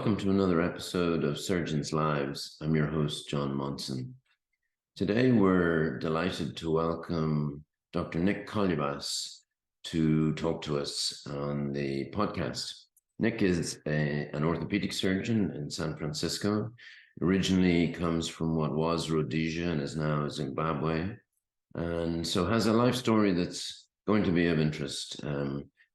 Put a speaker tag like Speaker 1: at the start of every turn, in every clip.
Speaker 1: welcome to another episode of Surgeons' Lives. I'm your host, John Monson. Today, we're delighted to welcome Dr. Nick Colyvas to talk to us on the podcast. Nick is an orthopedic surgeon in San Francisco. Originally comes from what was Rhodesia and is now Zimbabwe, and so has a life story that's going to be of interest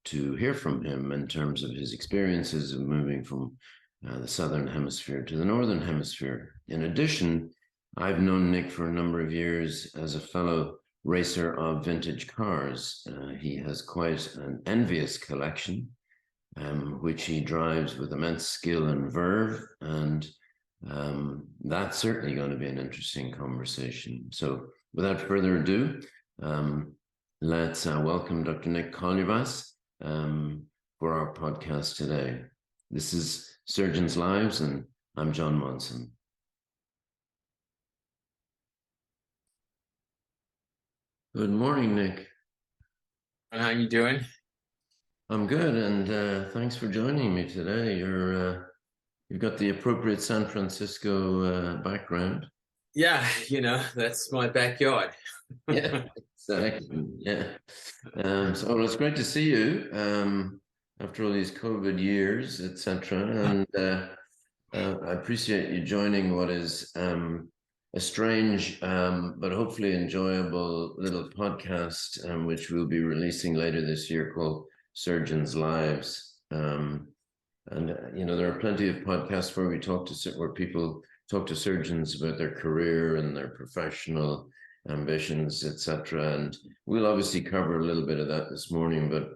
Speaker 1: to hear from him in terms of his experiences of moving from the Southern Hemisphere to the Northern Hemisphere. In addition, I've known Nick for a number of years as a fellow racer of vintage cars. He has quite an envious collection, which he drives with immense skill and verve, and that's certainly going to be an interesting conversation. So without further ado, let's welcome Dr. Nick Colyvas for our podcast today. This is Surgeons' Lives, and I'm John Monson. Good morning, Nick.
Speaker 2: How are you doing?
Speaker 1: I'm good, and thanks for joining me today. You've got the appropriate San Francisco background.
Speaker 2: Yeah, that's my backyard.
Speaker 1: Yeah, exactly. Yeah. So it's great to see you after all these COVID years, etc. And I appreciate you joining what is a strange but hopefully enjoyable little podcast, which we'll be releasing later this year, called Surgeons' Lives. And there are plenty of podcasts where people talk to surgeons about their career and their professional ambitions, etc. And we'll obviously cover a little bit of that this morning, but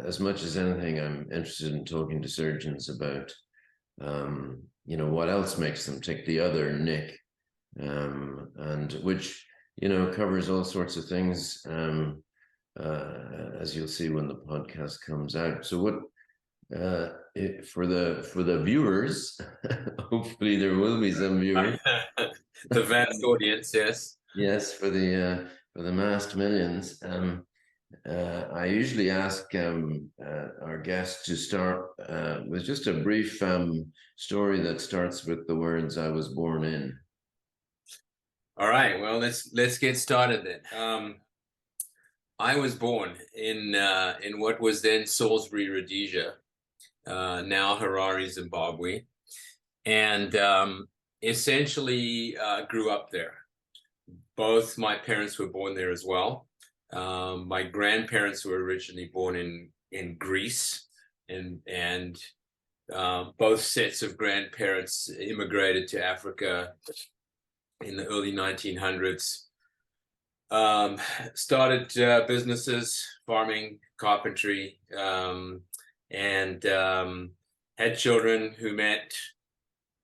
Speaker 1: as much as anything, I'm interested in talking to surgeons about what else makes them tick, the other Nick, and which covers all sorts of things, as you'll see when the podcast comes out. So what for the viewers, hopefully there will be some viewers.
Speaker 2: The vast audience,
Speaker 1: yes, for the massed millions. I usually ask our guests to start with just a brief story that starts with the words "I was born in."
Speaker 2: All right. Well, let's get started then. I was born in what was then Salisbury, Rhodesia, now Harare, Zimbabwe, and essentially grew up there. Both my parents were born there as well. My grandparents were originally born in Greece, and both sets of grandparents immigrated to Africa in the early 1900s. Started businesses, farming, carpentry, and had children who met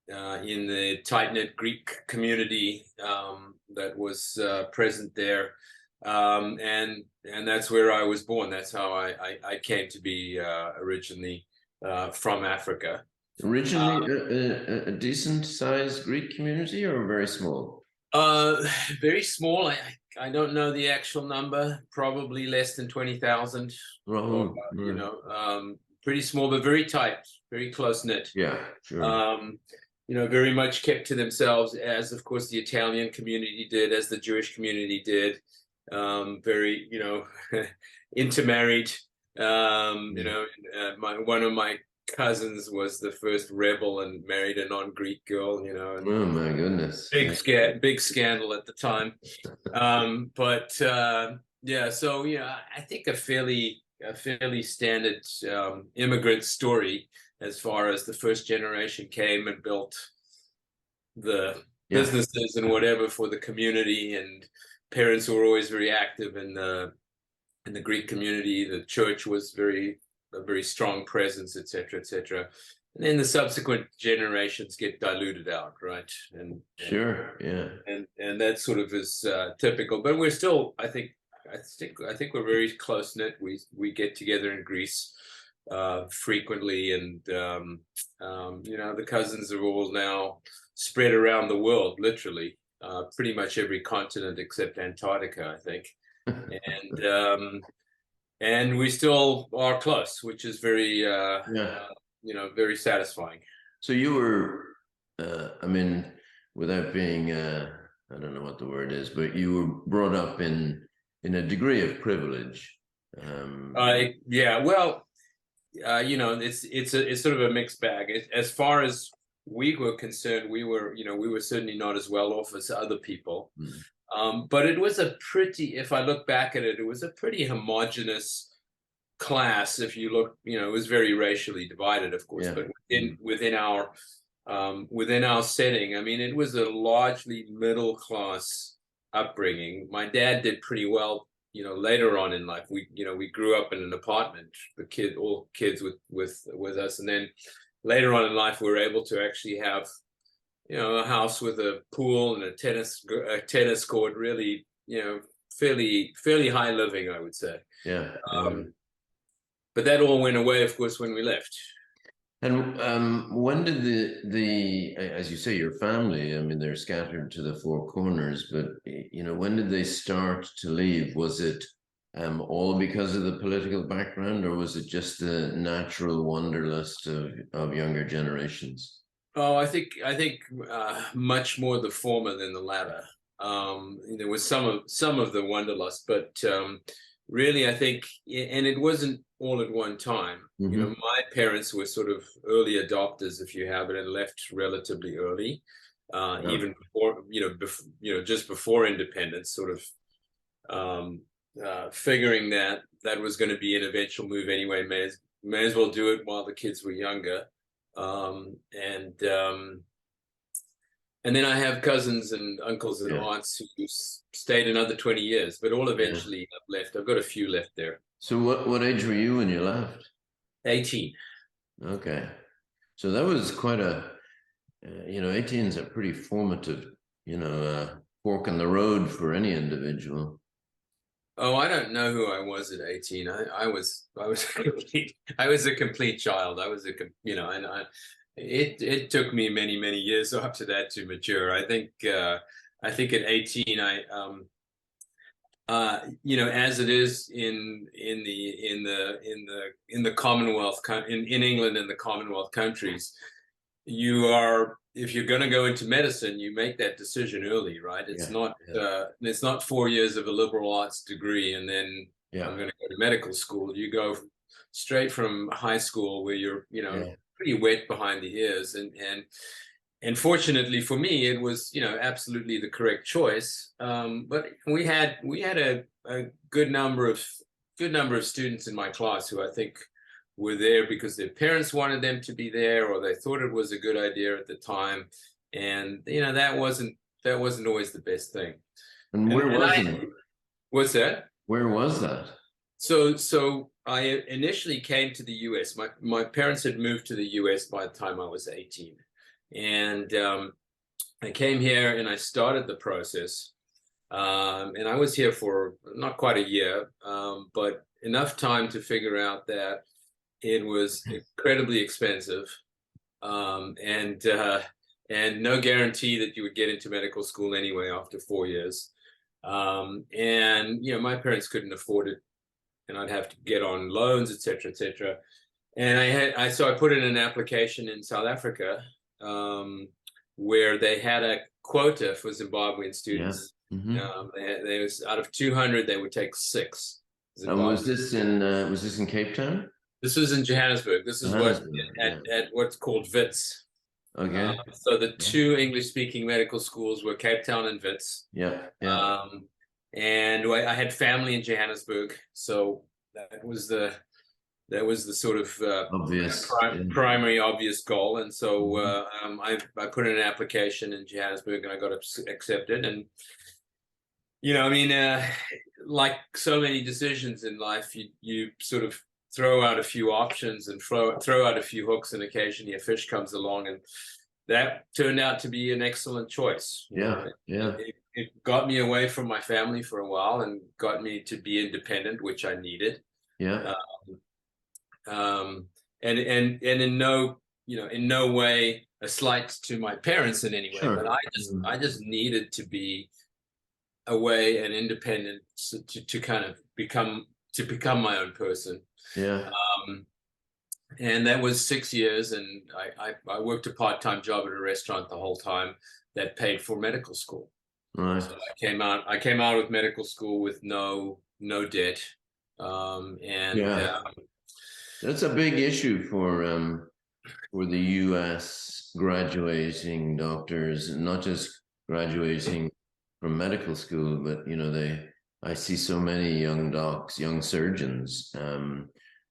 Speaker 2: in the tight-knit Greek community that was present there. And that's where I was born. That's how I came to be originally from Africa.
Speaker 1: Originally a decent-sized Greek community, or very small?
Speaker 2: Very small. I don't know the actual number. Probably less than 20,000.
Speaker 1: Oh,
Speaker 2: pretty small, but very tight, very close-knit.
Speaker 1: Yeah, sure.
Speaker 2: Very much kept to themselves, as of course the Italian community did, as the Jewish community did. Very, intermarried. One of my cousins was the first rebel and married a non-Greek girl. And,
Speaker 1: oh my goodness!
Speaker 2: Big scandal at the time. Yeah. So I think a fairly standard immigrant story, as far as the first generation came and built the businesses and whatever for the community, and parents were always very active in the Greek community. The church was a very strong presence, etc., etc. And then the subsequent generations get diluted out, right? And
Speaker 1: sure, yeah.
Speaker 2: And that sort of is typical. But we're still, I think we're very close knit. We get together in Greece frequently, and the cousins are all now spread around the world, literally. Pretty much every continent except Antarctica, I think. And we still are close, which is very very satisfying.
Speaker 1: So you were, I mean, without being, I don't know what the word is, but you were brought up in a degree of privilege.
Speaker 2: Yeah, well, it's sort of a mixed bag. As far as we were concerned, we were certainly not as well off as other people. But it was if I look back at it, it was a pretty homogenous class. If you look, it was very racially divided, of course, but within our setting, I mean, it was a largely middle class upbringing. My dad did pretty well, later on in life. We grew up in an apartment, all kids with us, and then later on in life, we were able to actually have, a house with a pool and a tennis court. Really, fairly high living, I would say.
Speaker 1: Yeah.
Speaker 2: But that all went away, of course, when we left.
Speaker 1: And when did as you say, your family, I mean, they're scattered to the four corners, but, when did they start to leave? Was it all because of the political background, or was it just the natural wanderlust of younger generations?
Speaker 2: Oh, I think much more the former than the latter. There was some of the wanderlust, but really, I think, and it wasn't all at one time. My parents were sort of early adopters, if you have it, and left relatively early, even before, just before independence, sort of figuring that was going to be an eventual move anyway. May as well do it while the kids were younger. And then I have cousins and uncles and aunts who stayed another 20 years, but all eventually have left. I've got a few left there.
Speaker 1: So what age were you when you left?
Speaker 2: 18.
Speaker 1: Okay. So that was quite 18 is a pretty formative, fork in the road for any individual.
Speaker 2: Oh, I don't know who I was at 18. I was a complete child. It took me many years after that to mature. I think at 18, as it is in the Commonwealth, in England and the Commonwealth countries, if you're going to go into medicine, you make that decision early, right? It's not 4 years of a liberal arts degree and then I'm going to go to medical school. You go straight from high school where you're pretty wet behind the ears, and fortunately for me, it was absolutely the correct choice. But we had a good number of students in my class who I think were there because their parents wanted them to be there, or they thought it was a good idea at the time, and that wasn't always the best thing.
Speaker 1: And where was it?
Speaker 2: What's that?
Speaker 1: Where was that?
Speaker 2: So I initially came to the U.S. My parents had moved to the U.S. by the time I was 18, and I came here and I started the process, and I was here for not quite a year, but enough time to figure out that it was incredibly expensive, and no guarantee that you would get into medical school anyway after 4 years. And my parents couldn't afford it, and I'd have to get on loans, etc., etc. And so I put in an application in South Africa, where they had a quota for Zimbabwean students. They was out of 200, they would take 6.
Speaker 1: And was this in Cape Town?
Speaker 2: This was in Johannesburg. This is at what's called Wits.
Speaker 1: Okay.
Speaker 2: So the two English-speaking medical schools were Cape Town and Wits. And I had family in Johannesburg, so that was the sort of
Speaker 1: obvious
Speaker 2: primary obvious goal. And so I put in an application in Johannesburg, and I got accepted. And like so many decisions in life, you sort of throw out a few options and throw out a few hooks, and occasionally a fish comes along, and that turned out to be an excellent choice. It got me away from my family for a while and got me to be independent, which I needed. And in no way a slight to my parents in any way, but I just needed to be away and independent to kind of become my own person. And that was 6 years, and I worked a part-time job at a restaurant the whole time that paid for medical school.
Speaker 1: Right.
Speaker 2: So I came out with medical school with no debt.
Speaker 1: Yeah. That's a big issue for the US graduating doctors, and not just graduating from medical school, but I see so many young docs, young surgeons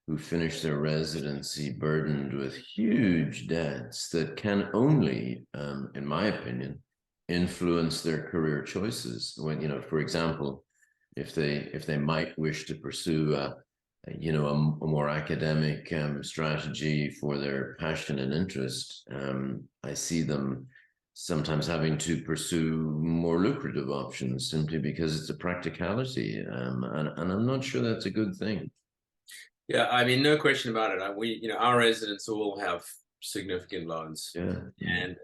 Speaker 1: who finish their residency burdened with huge debts that can only, in my opinion, influence their career choices. When, for example, if they might wish to pursue a more academic strategy for their passion and interest, I see them sometimes having to pursue more lucrative options simply because it's a practicality, and I'm not sure that's a good thing.
Speaker 2: Yeah, I mean, no question about it. Our residents all have significant loans.
Speaker 1: Yeah.
Speaker 2: And,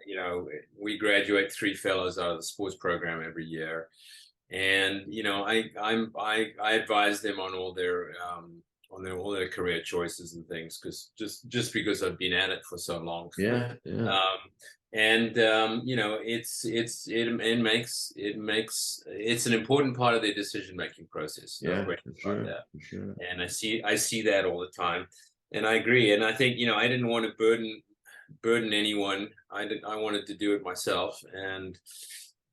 Speaker 2: we graduate 3 fellows out of the sports program every year. And, I advise them on all their career choices and things, because just because I've been at it for so long.
Speaker 1: Yeah.
Speaker 2: It's an important part of their decision-making process. No question about that.
Speaker 1: For sure.
Speaker 2: And I see that all the time, and I agree. And I think, I didn't want to burden anyone. I wanted to do it myself, and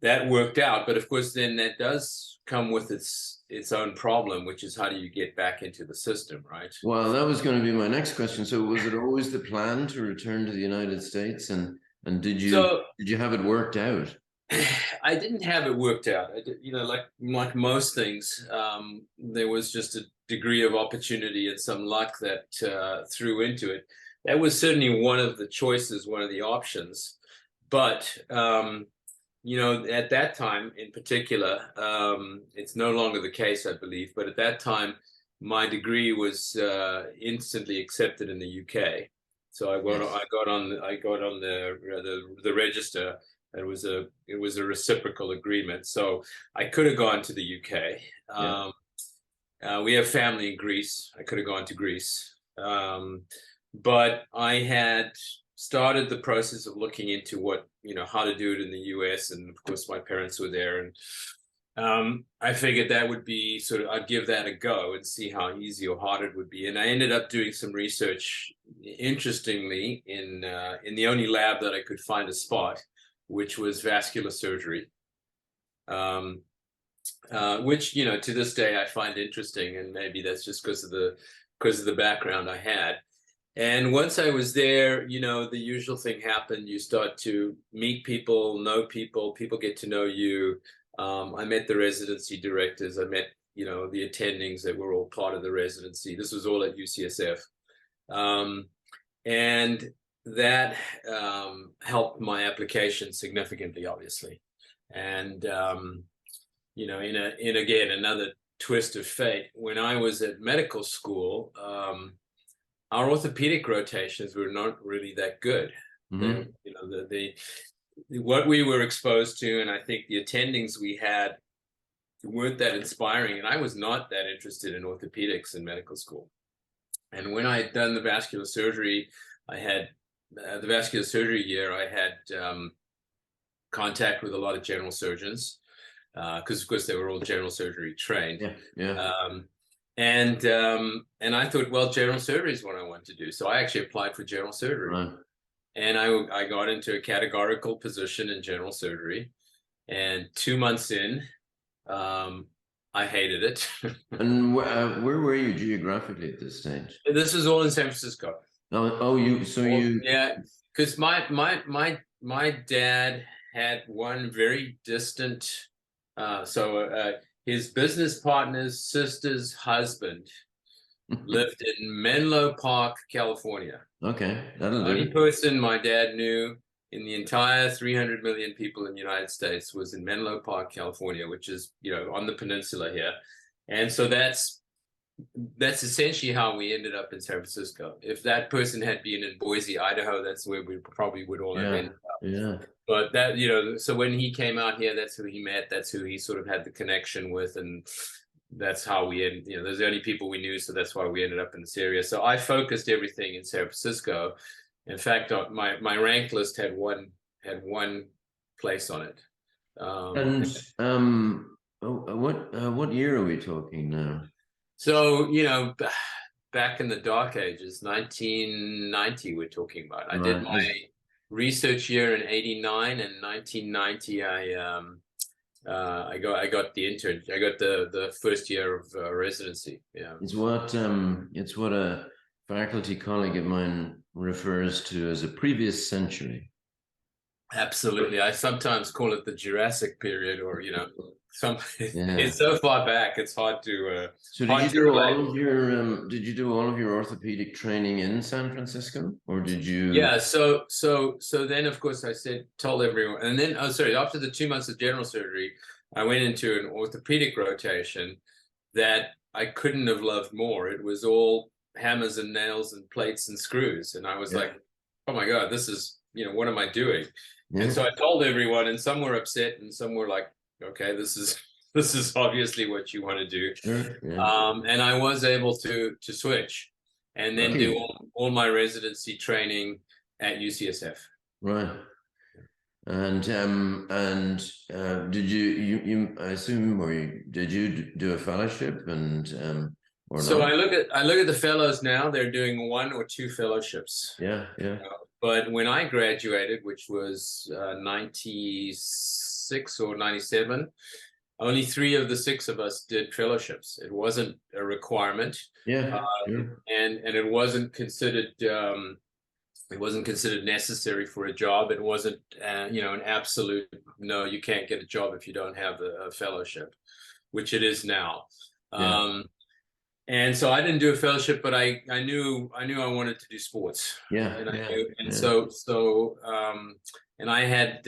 Speaker 2: that worked out. But of course, then that does come with its own problem, which is how do you get back into the system, right?
Speaker 1: Well, that was going to be my next question. So was it always the plan to return to the United States, and did you have it worked out?
Speaker 2: I didn't have it worked out. Like most things, there was just a degree of opportunity and some luck that threw into it. That was certainly one of the choices, one of the options. But at that time in particular, it's no longer the case, I believe. But at that time, my degree was instantly accepted in the UK. So I got on the register. It was a reciprocal agreement. So I could have gone to the UK. We have family in Greece. I could have gone to Greece. But I had started the process of looking into how to do it in the US. And of course, my parents were there. And I figured that would be I'd give that a go and see how easy or hard it would be. And I ended up doing some research, interestingly, in the only lab that I could find a spot, which was vascular surgery, which, to this day I find interesting, and maybe that's just because of the background I had. And once I was there, the usual thing happened. You start to meet people, know people, people get to know you. I met the residency directors. I met, the attendings that were all part of the residency. This was all at UCSF. And that helped my application significantly, obviously. And, again, another twist of fate, when I was at medical school, our orthopedic rotations were not really that good.
Speaker 1: Mm-hmm.
Speaker 2: What we were exposed to, and I think the attendings we had weren't that inspiring. And I was not that interested in orthopedics in medical school. And when I had done the vascular surgery, I had the vascular surgery year, I had contact with a lot of general surgeons, because of course they were all general surgery trained. And I thought, well, general surgery is what I want to do. So I actually applied for general surgery.
Speaker 1: Right.
Speaker 2: And I got into a categorical position in general surgery. And 2 months in, I hated it.
Speaker 1: And where were you geographically at this stage?
Speaker 2: This was all in San Francisco.
Speaker 1: Yeah,
Speaker 2: because my dad had one very distant, his business partner's sister's husband lived in Menlo Park, California.
Speaker 1: Okay, that'll do.
Speaker 2: The only person my dad knew in the entire 300 million people in the United States was in Menlo Park, California, which is, on the peninsula here. And so that's essentially how we ended up in San Francisco. If that person had been in Boise, Idaho, that's where we probably would all have ended up.
Speaker 1: Yeah.
Speaker 2: But that, so when he came out here, that's who he met. That's who he sort of had the connection with. And that's how we ended, there's the only people we knew, so that's why we ended up in this area. So I focused everything in San Francisco. In fact, my rank list had one place on it.
Speaker 1: And what year are we talking now?
Speaker 2: So, back in the dark ages, 1990, we're talking about. I did my research year in '89, and 1990, I got the intern. I got the first year of residency. Yeah,
Speaker 1: it's what a faculty colleague of mine refers to as a previous century.
Speaker 2: absolutely. I sometimes call it the Jurassic period, or
Speaker 1: Yeah.
Speaker 2: it's so far back, it's hard to.
Speaker 1: So did you do all of your orthopedic training in San Francisco, or did you?
Speaker 2: Yeah. So then, of course, told everyone, and then after the 2 months of general surgery, I went into an orthopedic rotation that I couldn't have loved more. It was all hammers and nails and plates and screws, and I was like, oh my God, this is, what am I doing? And so I told everyone, and some were upset, and some were like, okay, this is obviously what you want to do.
Speaker 1: Sure. Yeah.
Speaker 2: And I was able to switch, and then do all my residency training at UCSF.
Speaker 1: Right. And did you I assume, did you do a fellowship or
Speaker 2: so
Speaker 1: not?
Speaker 2: I look at the fellows now, they're doing 1 or 2 fellowships.
Speaker 1: Yeah.
Speaker 2: But when I graduated, which was 96 or 97, only 3 of the 6 of us did fellowships. It wasn't a requirement.
Speaker 1: Yeah. Sure.
Speaker 2: And it wasn't considered necessary for a job. It wasn't an absolute no, you can't get a job if you don't have a fellowship, which it is now.
Speaker 1: Yeah.
Speaker 2: And so I didn't do a fellowship, but I knew I wanted to do sports.
Speaker 1: Yeah.
Speaker 2: And
Speaker 1: yeah.
Speaker 2: And I had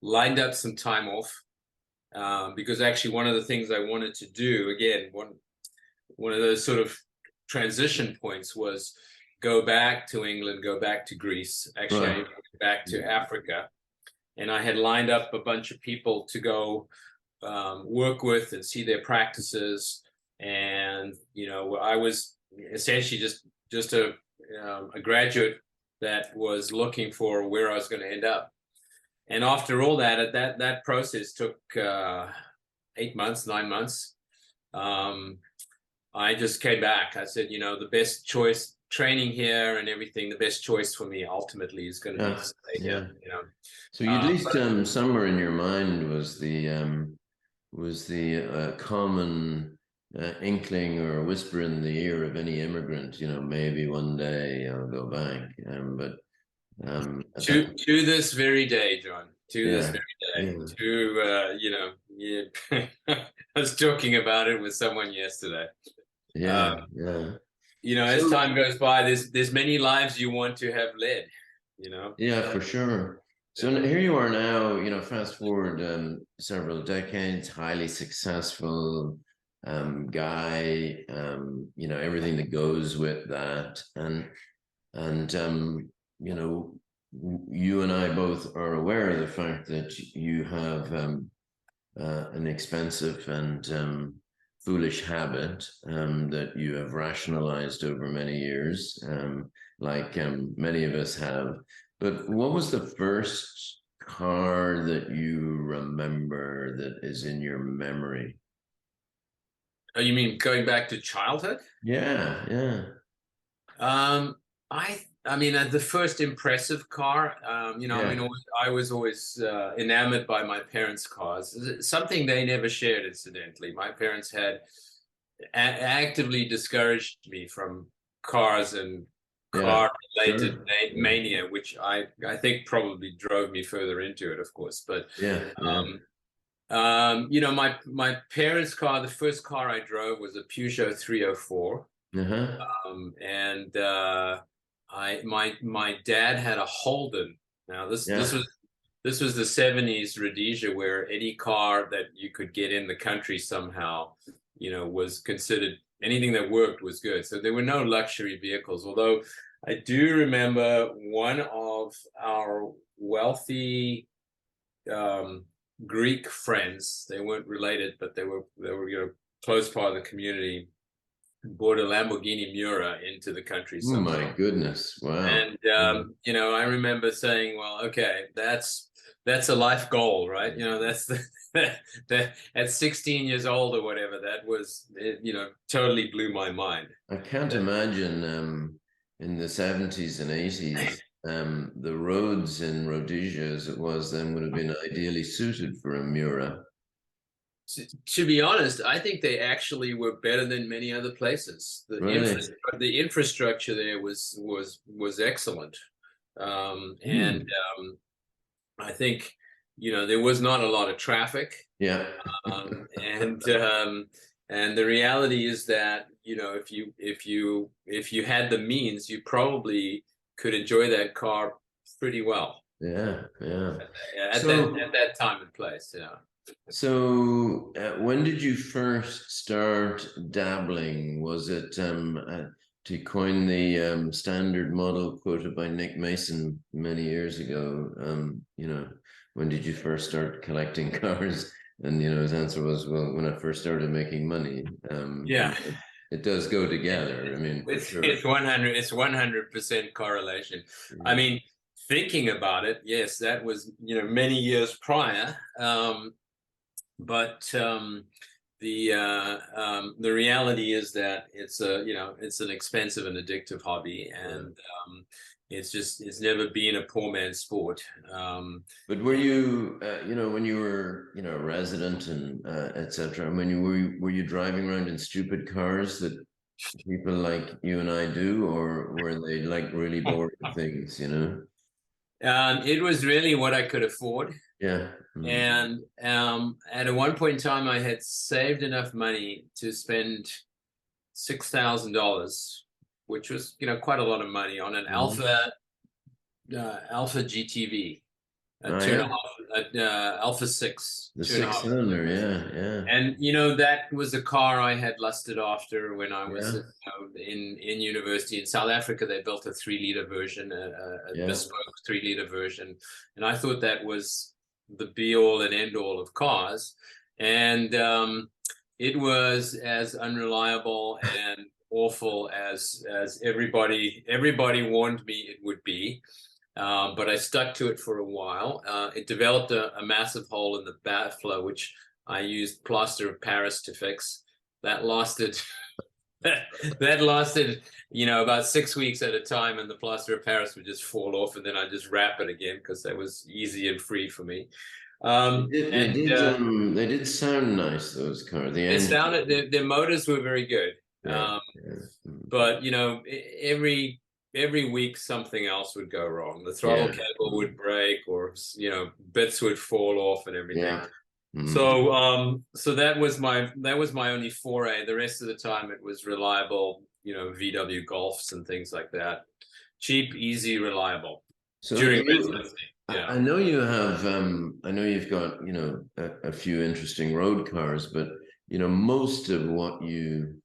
Speaker 2: lined up some time off, because actually one of the things I wanted to do, again, one of those sort of transition points, was go back to England, go back to Greece. Actually, I went back to Africa, and I had lined up a bunch of people to go work with and see their practices. And I was essentially just a graduate that was looking for where I was going to end up. And after all that process took 8 months, 9 months. I just came back. I said, the best choice, training here and everything, the best choice for me ultimately is going to be to stay here.
Speaker 1: So at least somewhere in your mind was the common inkling or whisper in the ear of any immigrant, maybe one day I'll go back.
Speaker 2: To this very day, John, this very day, I was talking about it with someone yesterday. As time goes by, there's many lives you want to have led,
Speaker 1: Yeah, for sure. So here you are now, fast forward several decades, highly successful guy, everything that goes with that. And you and I both are aware of the fact that you have an expensive and foolish habit that you have rationalized over many years, like many of us have. But what was the first car that you remember that is in your memory?
Speaker 2: Oh, you mean going back to childhood?
Speaker 1: Yeah.
Speaker 2: I mean, the first impressive car, I was always enamored by my parents' cars. Something they never shared, incidentally. My parents had actively discouraged me from cars and car-related mania, which I think probably drove me further into it, of course. But my parents' car, the first car I drove was a Peugeot 304, and my dad had a Holden. Now this was the 70s Rhodesia, where any car that you could get in the country somehow, was considered, anything that worked was good. So there were no luxury vehicles, although I do remember one of our wealthy Greek friends. They weren't related, but they were close part of the community. Bought a Lamborghini Miura into the country
Speaker 1: Oh
Speaker 2: somehow.
Speaker 1: my goodness! Wow.
Speaker 2: And I remember saying, "Well, okay, that's a life goal, right? That's at 16 years old or whatever. That was, totally blew my mind."
Speaker 1: I can't imagine in the 70s and 80s, the roads in Rhodesia as it was then would have been ideally suited for a Miura.
Speaker 2: To be honest, I think they actually were better than many other places.
Speaker 1: Really?
Speaker 2: The infrastructure there was excellent, and I think there was not a lot of traffic.
Speaker 1: Yeah.
Speaker 2: And the reality is that if you had the means, you probably could enjoy that car pretty well.
Speaker 1: Yeah, yeah.
Speaker 2: At that time and place. Yeah.
Speaker 1: So, when did you first start dabbling? Was it to coin the standard model quoted by Nick Mason many years ago? When did you first start collecting cars? And his answer was, "Well, when I first started making money."
Speaker 2: Yeah.
Speaker 1: It does go together. I mean, for sure.
Speaker 2: It's 100% correlation. I mean, thinking about it, yes, that was many years prior. But the reality is that it's an expensive and addictive hobby, and it's never been a poor man's sport.
Speaker 1: But were you when you were a resident and etc. When were you driving around in stupid cars that people like you and I do, or were they like really boring things?
Speaker 2: It was really what I could afford.
Speaker 1: Yeah.
Speaker 2: And at one point in time, I had saved enough money to spend $6,000, which was quite a lot of money, on an Alpha GTV, Alpha 6,
Speaker 1: the 6-cylinder, yeah.
Speaker 2: And that was a car I had lusted after when I was in university in South Africa. They built a 3-liter version, a bespoke 3-liter version, and I thought that was the be all and end all of cars, and it was as unreliable and awful as everybody warned me it would be. But I stuck to it for a while. It developed a massive hole in the backflow, which I used plaster of Paris to fix. That lasted that lasted about 6 weeks at a time, and the plaster of Paris would just fall off, and then I just wrap it again because that was easy and free for me.
Speaker 1: They did sound nice, those cars.
Speaker 2: Their motors were very good. But every week something else would go wrong. The throttle cable would break, or bits would fall off and everything.
Speaker 1: Yeah.
Speaker 2: So that was my only foray. The rest of the time it was reliable, VW Golfs and things like that. Cheap, easy, reliable.
Speaker 1: So
Speaker 2: during residency.
Speaker 1: Yeah. I know you have I know you've got a few interesting road cars, but most of what you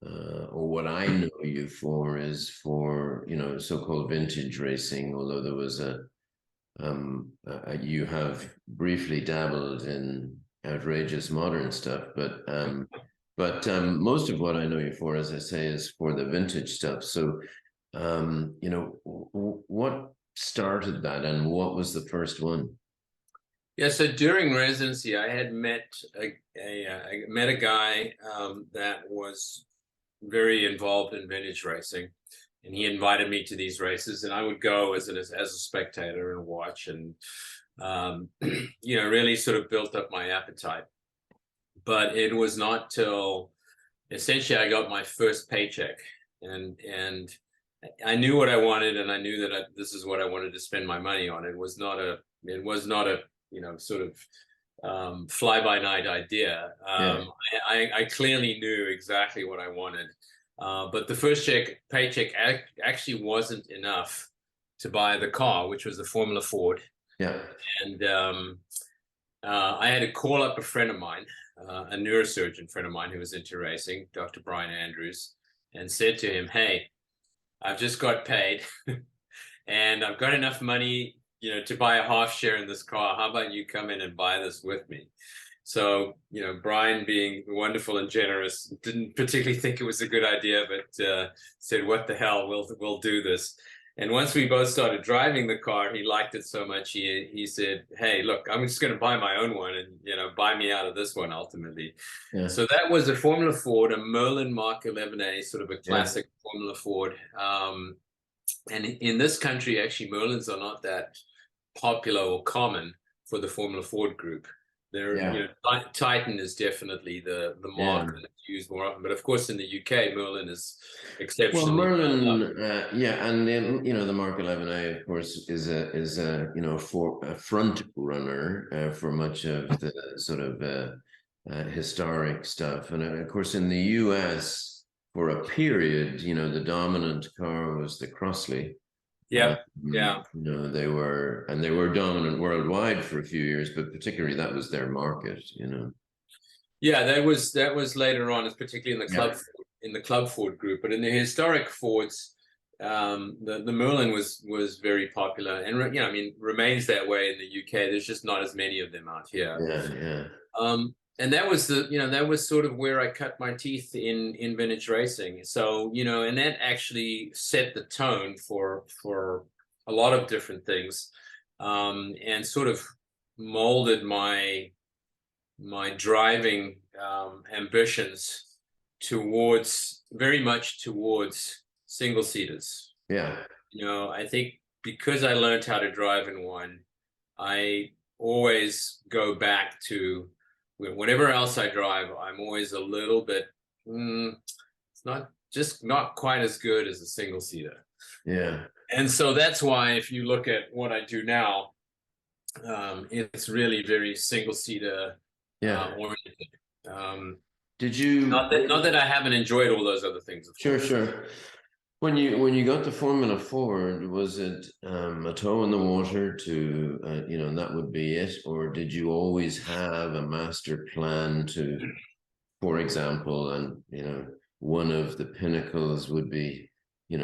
Speaker 1: or what I know you for is for so-called vintage racing, although there was you have briefly dabbled in outrageous modern stuff, but most of what I know you for, as I say, is for the vintage stuff. So what started that, and what was the first one?
Speaker 2: Yeah, so during residency, I had met a guy that was very involved in vintage racing, and he invited me to these races, and I would go as a spectator and watch, and really sort of built up my appetite. But it was not till essentially I got my first paycheck, and I knew what I wanted, and I knew that this is what I wanted to spend my money on. It was not a sort of fly-by-night idea. I clearly knew exactly what I wanted. But the first paycheck actually wasn't enough to buy the car, which was the Formula Ford.
Speaker 1: Yeah.
Speaker 2: And I had to call up a friend of mine, a neurosurgeon friend of mine who was into racing, Dr. Brian Andrews, and said to him, "Hey, I've just got paid and I've got enough money to buy a half share in this car. How about you come in and buy this with me? So, Brian, being wonderful and generous, didn't particularly think it was a good idea, but said, "What the hell? We'll do this." And once we both started driving the car, he liked it so much. He said, "Hey, look, I'm just going to buy my own one, and buy me out of this one ultimately."
Speaker 1: Yeah.
Speaker 2: So that was a Formula Ford, a Merlin Mark 11A, sort of a classic Formula Ford. And in this country, actually, Merlins are not that popular or common for the Formula Ford group. Titan is definitely the mark that's used more often, but of course in the UK, Merlin is exceptionally
Speaker 1: well. Merlin, and then the Mark 11A, of course, is a front runner for much of the sort of historic stuff, and of course in the US for a period, the dominant car was the Crossley.
Speaker 2: Yeah.
Speaker 1: They were dominant worldwide for a few years, but particularly that was their market,
Speaker 2: Yeah, that was later on, particularly in the Club Ford group, but in the historic Fords, the Merlin was very popular, and remains that way in the UK. There's just not as many of them out here. And that was that was sort of where I cut my teeth in vintage racing. So, and that actually set the tone for a lot of different things, and sort of molded my driving ambitions very much towards single seaters.
Speaker 1: Yeah.
Speaker 2: I think because I learned how to drive in one, I always go back to whatever else I drive. I'm always a little bit, it's not quite as good as a single seater.
Speaker 1: Yeah.
Speaker 2: And so that's why if you look at what I do now, it's really very single seater oriented.
Speaker 1: Did you
Speaker 2: not that I haven't enjoyed all those other things, of course.
Speaker 1: Sure. When you got to Formula Ford, was it a toe in the water to and that would be it, or did you always have a master plan to, for example, and one of the pinnacles would be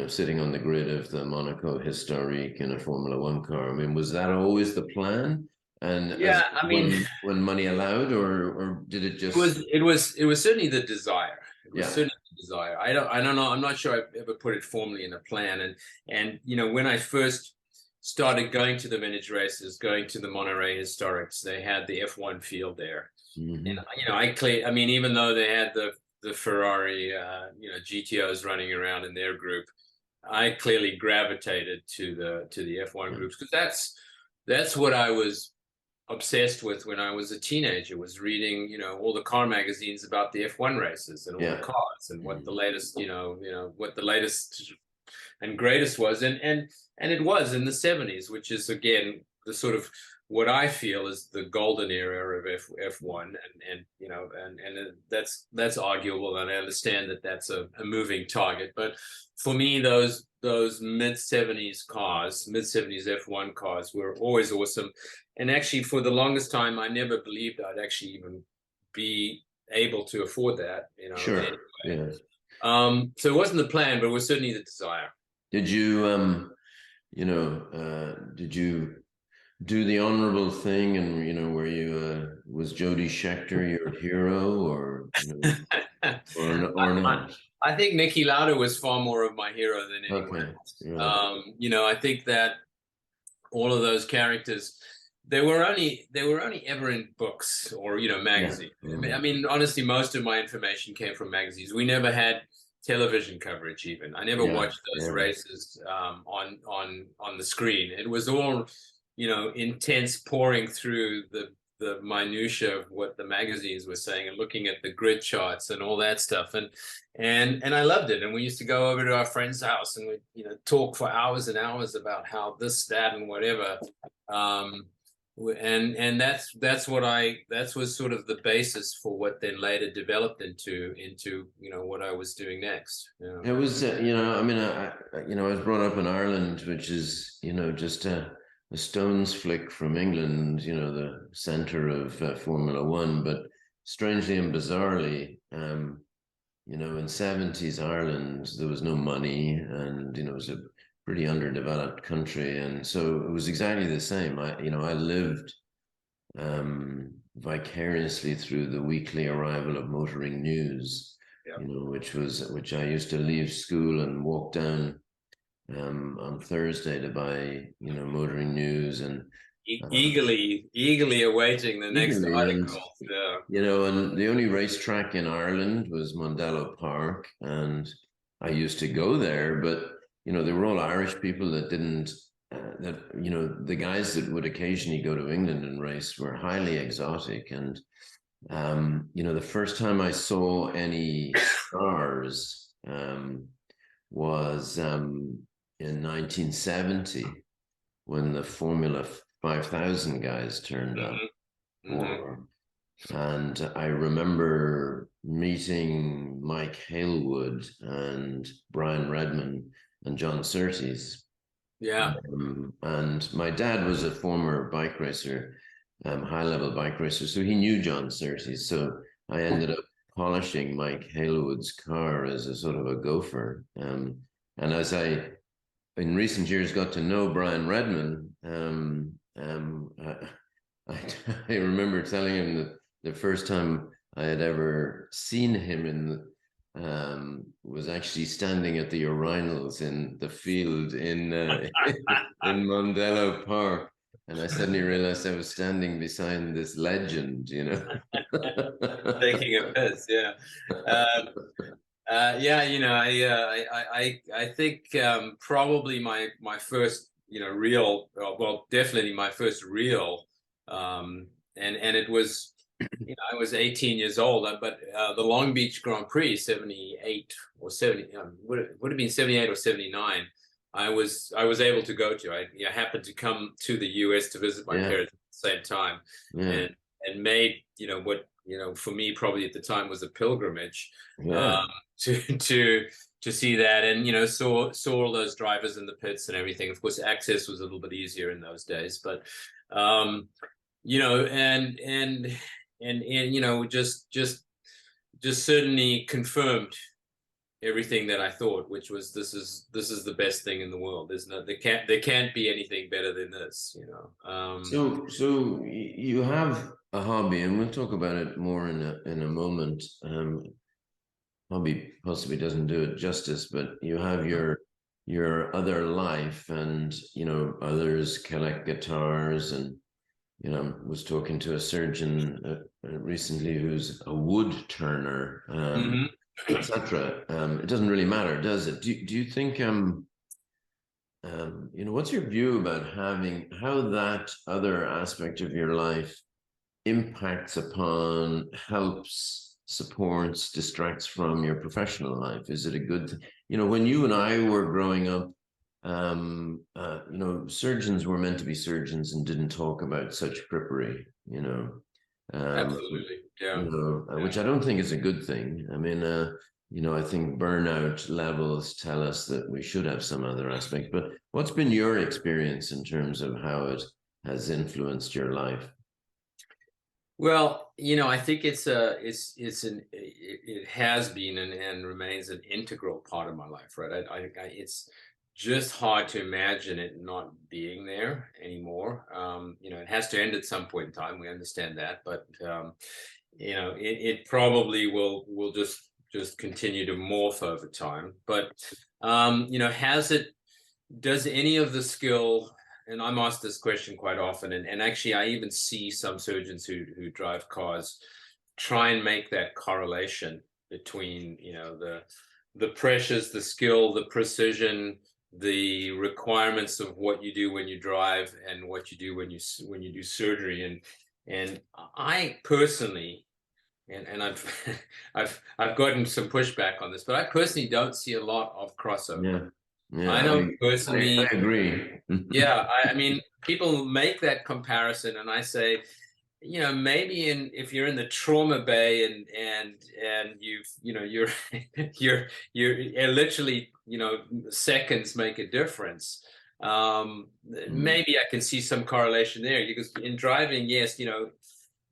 Speaker 1: sitting on the grid of the Monaco Historique in a Formula One car? I mean, was that always the plan? And when money allowed, or did it just?
Speaker 2: It was certainly the desire. It was certainly the desire. I don't know. I'm not sure I've ever put it formally in a plan. And when I first started going to the vintage races, going to the Monterey Historics, they had the F1 field there, and even though they had the Ferrari GTOs running around in their group, I clearly gravitated to the F1 groups, because that's what I was obsessed with when I was a teenager, was reading all the car magazines about the F1 races and all the cars and what the latest what the latest and greatest was, and it was in the 70s, which is again the sort of what I feel is the golden era of F1, and that's arguable, and I understand that that's a moving target, but for me those mid-70s F1 cars were always awesome. And actually, for the longest time, I never believed I'd actually even be able to afford that.
Speaker 1: Sure.
Speaker 2: Anyway. So it wasn't the plan, but it was certainly the desire.
Speaker 1: Did you, did you do the honorable thing, and where you was Jody Scheckter your hero, or or not?
Speaker 2: I think Niki Lauda was far more of my hero than anyone else. I think that all of those characters, they were only ever in books or magazines. I mean, honestly, most of my information came from magazines. We never had television coverage. Even I never watched those races on the screen. It was all intense, pouring through the minutia of what the magazines were saying and looking at the grid charts and all that stuff, and I loved it. And we used to go over to our friend's house and we'd talk for hours and hours about how this, that, and whatever. And that was sort of the basis for what then later developed into what I was doing next.
Speaker 1: It was I was brought up in Ireland, which is just a stone's flick from England, the center of Formula One. But strangely and bizarrely, in 70s Ireland, there was no money, and it was a pretty underdeveloped country, and so it was exactly the same. I lived vicariously through the weekly arrival of motoring news, which I used to leave school and walk down on Thursday to buy, motoring news, and
Speaker 2: eagerly awaiting the next article.
Speaker 1: And the only racetrack in Ireland was Mondello Park, and I used to go there, but they were all Irish people that didn't. The guys that would occasionally go to England and race were highly exotic, and the first time I saw any stars was in 1970 when the Formula 5000 guys turned up. And I remember meeting Mike Halewood and Brian Redman and John Surtees.
Speaker 2: Yeah.
Speaker 1: And my dad was a former bike racer, high-level bike racer, so he knew John Surtees. So I ended up polishing Mike Halewood's car as a sort of a gopher. And as I, in recent years, got to know Brian Redman, I remember telling him that the first time I had ever seen him was actually standing at the urinals in the field in Mondello Park, and I suddenly realized I was standing beside this legend,
Speaker 2: Taking a piss, yeah. I think probably my first real, well, definitely my first real, and it was. I was 18 years old, but the Long Beach Grand Prix, 78 or 70, would have been 78 or 79. I was able to go to. I happened to come to the US to visit my parents at the same time, and made what for me probably at the time was a pilgrimage to see that, and saw all those drivers in the pits and everything. Of course, access was a little bit easier in those days, but and just certainly confirmed everything that I thought, which was this is the best thing in the world. There can't be anything better than this,
Speaker 1: So you have a hobby, and we'll talk about it more in a moment. Hobby possibly doesn't do it justice, but you have your other life, and others collect guitars, and was talking to a surgeon recently who's a wood turner, etc. It doesn't really matter, does it? Do you think what's your view about how that other aspect of your life impacts upon, helps, supports, distracts from your professional life? Is it a good thing? When you and I were growing up, surgeons were meant to be surgeons and didn't talk about such frippery,
Speaker 2: absolutely,
Speaker 1: which I don't think is a good thing. I mean, I think burnout levels tell us that we should have some other aspect. But what's been your experience in terms of how it has influenced your life?
Speaker 2: Well, I think it has been and remains an integral part of my life, right? It's just hard to imagine it not being there anymore. It has to end at some point in time. We understand that, but it probably will just continue to morph over time. But does any of the skill? And I'm asked this question quite often, and actually I even see some surgeons who drive cars try and make that correlation between the pressures, the skill, the precision, the requirements of what you do when you drive and what you do when you do surgery. And I personally, and I've gotten some pushback on this, but I personally don't see a lot of crossover. I don't personally.
Speaker 1: I agree.
Speaker 2: I mean, people make that comparison, and I say, maybe if you're in the trauma bay and you're literally, seconds make a difference. Maybe I can see some correlation there, because in driving, yes,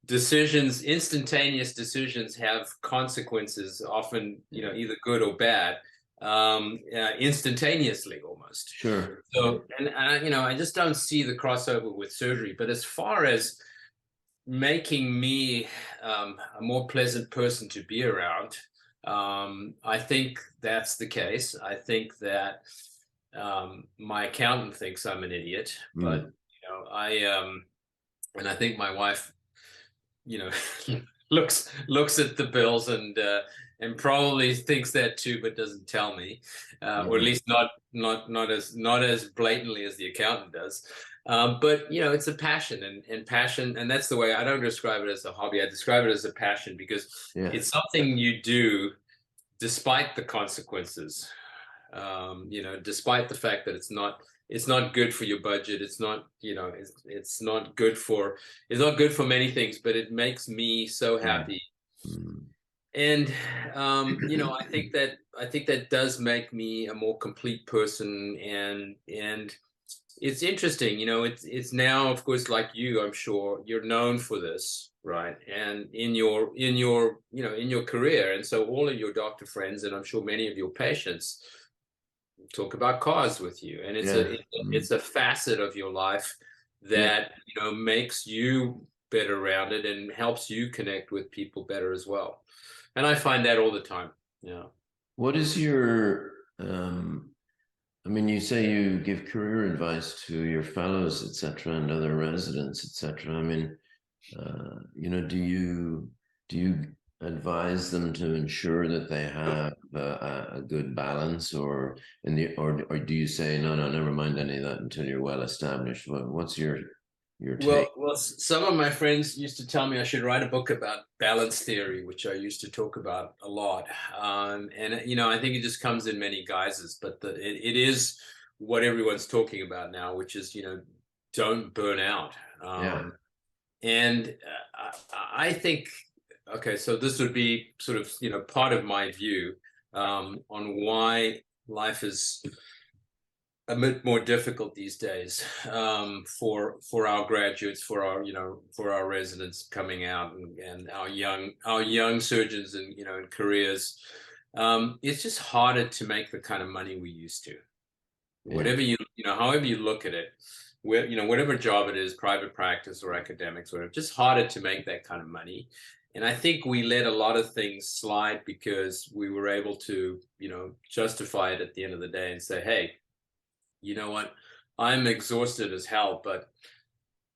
Speaker 2: instantaneous decisions have consequences, often, either good or bad. instantaneously almost.
Speaker 1: Sure.
Speaker 2: So, and I just don't see the crossover with surgery. But as far as making me a more pleasant person to be around, I think that's the case. I think that my accountant thinks I'm an idiot, but and I think my wife, you know, looks at the bills and probably thinks that too, but doesn't tell me, or at least not as blatantly as the accountant does. But it's a passion, and passion, and that's the way. I don't describe it as a hobby. I describe it as a passion because it's something you do despite the consequences. Despite the fact that it's not good for your budget. It's not, it's not good for many things, but it makes me so happy. And I think that does make me a more complete person. And it's interesting, it's now, of course, like you, I'm sure you're known for this, right? And in your career, and so all of your doctor friends, and I'm sure many of your patients, talk about cars with you, and it's a facet of your life that makes you better rounded and helps you connect with people better as well. And I find that all the time.
Speaker 1: What is your I mean, you say you give career advice to your fellows, etc., and other residents, etc. I mean, do you advise them to ensure that they have a good balance, or do you say no, never mind any of that until you're well established? What's your take?
Speaker 2: Well, some of my friends used to tell me I should write a book about balance theory, which I used to talk about a lot. And I think it just comes in many guises, but it is what everyone's talking about now, which is don't burn out. And I think, okay, so this would be sort of part of my view on why life is a bit more difficult these days for our graduates, for our residents coming out, and our young surgeons and in careers. It's just harder to make the kind of money we used to. Whatever however you look at it, whatever job it is, private practice or academics, whatever, just harder to make that kind of money. And I think we let a lot of things slide because we were able to, justify it at the end of the day and say, hey, you know what? I'm exhausted as hell, but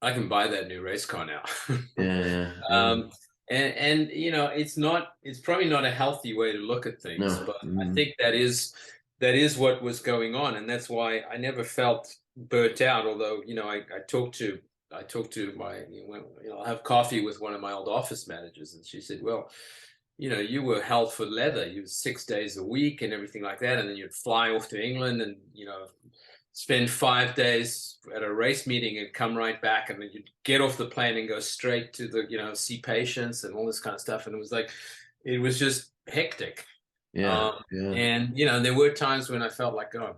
Speaker 2: I can buy that new race car now. And it's probably not a healthy way to look at things, but I think that is what was going on, and that's why I never felt burnt out. Although I talked to my I'll have coffee with one of my old office managers, and she said, well, you were hell for leather. You were 6 days a week and everything like that, and then you'd fly off to England and spend 5 days at a race meeting and come right back, and then you'd get off the plane and go straight to the see patients and all this kind of stuff. And it was just hectic. And there were times when I felt like, oh,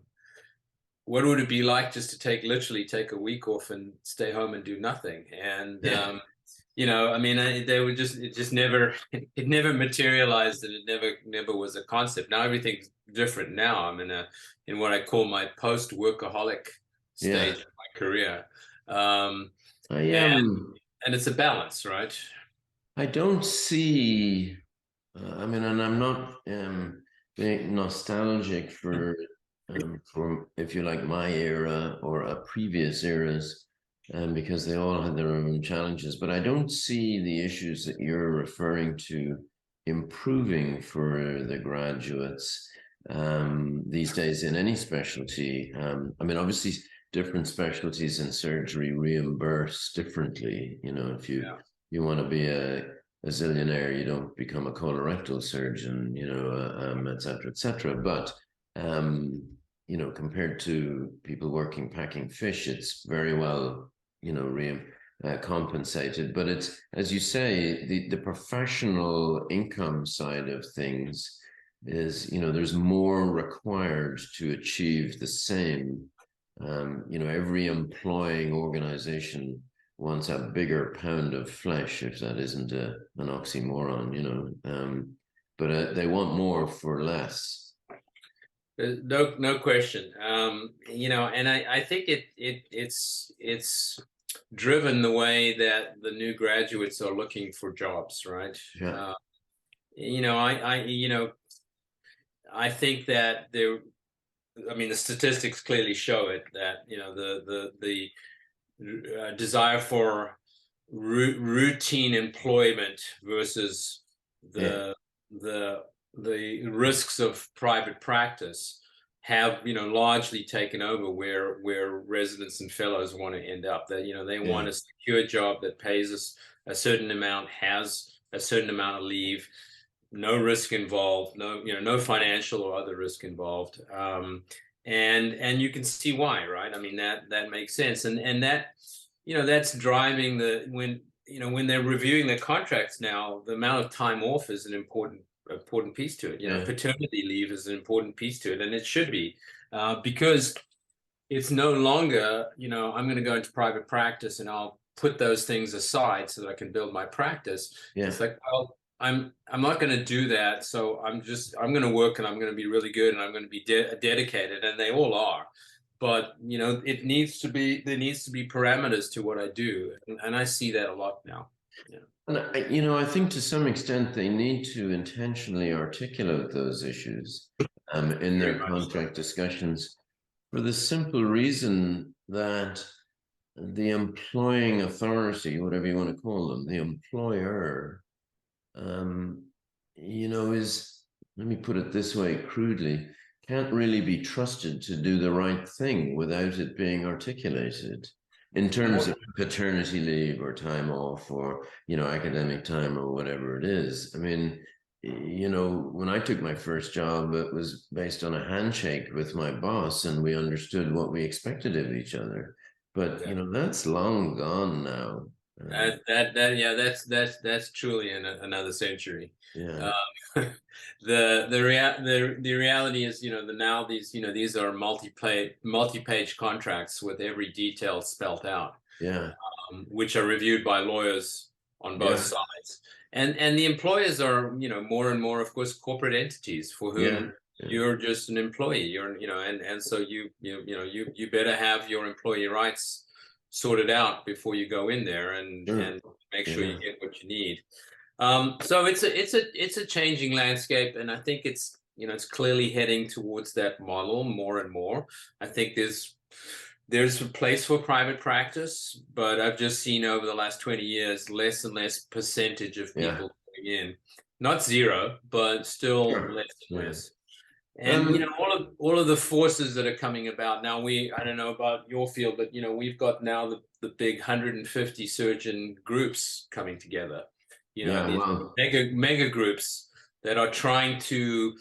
Speaker 2: what would it be like just to literally take a week off and stay home and do nothing? And I mean, it never materialized, and it never was a concept. Now everything's different. Now I'm in what I call my post-workaholic stage of my career. And it's a balance, right?
Speaker 1: I don't see, I mean, and I'm not being nostalgic for, if you like, my era or previous eras, because they all had their own challenges. But I don't see the issues that you're referring to improving for the graduates these days in any specialty. I mean, obviously, different specialties in surgery reimburse differently. If you want to be a zillionaire, you don't become a colorectal surgeon, et cetera, et cetera. But compared to people working packing fish, it's very well compensated. But it's, as you say, the professional income side of things is, there's more required to achieve the same. Every employing organization wants a bigger pound of flesh, if that isn't an oxymoron, but they want more for less.
Speaker 2: No question. And I think it's driven the way that the new graduates are looking for jobs, right?
Speaker 1: Yeah,
Speaker 2: I think that the statistics clearly show it, that the desire for routine employment versus
Speaker 1: yeah,
Speaker 2: the the risks of private practice have largely taken over where residents and fellows want to end up. That they
Speaker 1: yeah,
Speaker 2: want a secure job that pays us a certain amount, has a certain amount of leave, no risk involved, no financial or other risk involved. And you can see why, right? I mean, that makes sense. And that, that's driving when they're reviewing their contracts now, the amount of time off is an important piece to it.
Speaker 1: yeah.
Speaker 2: Paternity leave is an important piece to it, and it should be, because it's no longer, I'm going to go into private practice and I'll put those things aside so that I can build my practice.
Speaker 1: Yeah.
Speaker 2: It's like, well, I'm not going to do that. So I'm going to work, and I'm going to be really good, and I'm going to be dedicated, and they all are. But there needs to be parameters to what I do, and I see that a lot now. Yeah.
Speaker 1: And I think to some extent they need to intentionally articulate those issues in
Speaker 2: Very
Speaker 1: their
Speaker 2: much so.
Speaker 1: contract discussions for the simple reason that the employing authority, whatever you want to call them, the employer, um, is, let me put it this way crudely, can't really be trusted to do the right thing without it being articulated in terms of paternity leave or time off or, academic time or whatever it is. I mean, when I took my first job, it was based on a handshake with my boss, and we understood what we expected of each other. But,
Speaker 2: Yeah.
Speaker 1: that's long gone now.
Speaker 2: Yeah, that's truly another century.
Speaker 1: Yeah,
Speaker 2: Um, the reality is, now these are multi-page contracts with every detail spelt out,
Speaker 1: yeah,
Speaker 2: which are reviewed by lawyers on both
Speaker 1: yeah,
Speaker 2: sides. And the employers are, more and more, of course, corporate entities for
Speaker 1: yeah,
Speaker 2: whom
Speaker 1: yeah.
Speaker 2: you're just an employee. And so you better have your employee rights sorted out before you go in there,
Speaker 1: Sure.
Speaker 2: and make sure
Speaker 1: Yeah,
Speaker 2: you get what you need. So it's a changing landscape, and I think it's clearly heading towards that model more and more. I think there's a place for private practice, but I've just seen over the last 20 years less and less percentage of
Speaker 1: yeah,
Speaker 2: people going in. Not zero, but still
Speaker 1: sure.
Speaker 2: less and
Speaker 1: Yeah.
Speaker 2: less. And
Speaker 1: Um,
Speaker 2: all of the forces that are coming about now. I don't know about your field, but we've got now the big 150 surgeon groups coming together.
Speaker 1: yeah,
Speaker 2: These
Speaker 1: well,
Speaker 2: mega groups that are trying to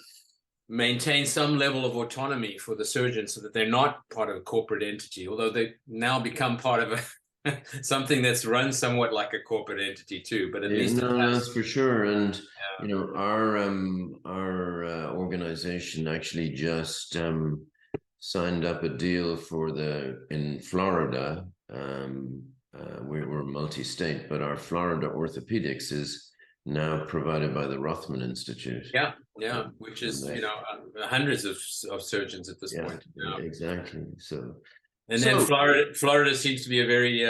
Speaker 2: maintain some level of autonomy for the surgeons, so that they're not part of a corporate entity, although they now become part of something that's run somewhat like a corporate entity too. But at
Speaker 1: yeah,
Speaker 2: least it
Speaker 1: no,
Speaker 2: has.
Speaker 1: that's for sure. And
Speaker 2: Yeah.
Speaker 1: our organization actually just signed up a deal for in Florida. We're multi-state, but our Florida orthopedics is now provided by the Rothman Institute.
Speaker 2: Yeah, yeah, which
Speaker 1: And
Speaker 2: is
Speaker 1: they,
Speaker 2: hundreds of surgeons at this
Speaker 1: yeah,
Speaker 2: point. Yeah.
Speaker 1: exactly. So,
Speaker 2: And then
Speaker 1: so
Speaker 2: Florida seems to be a very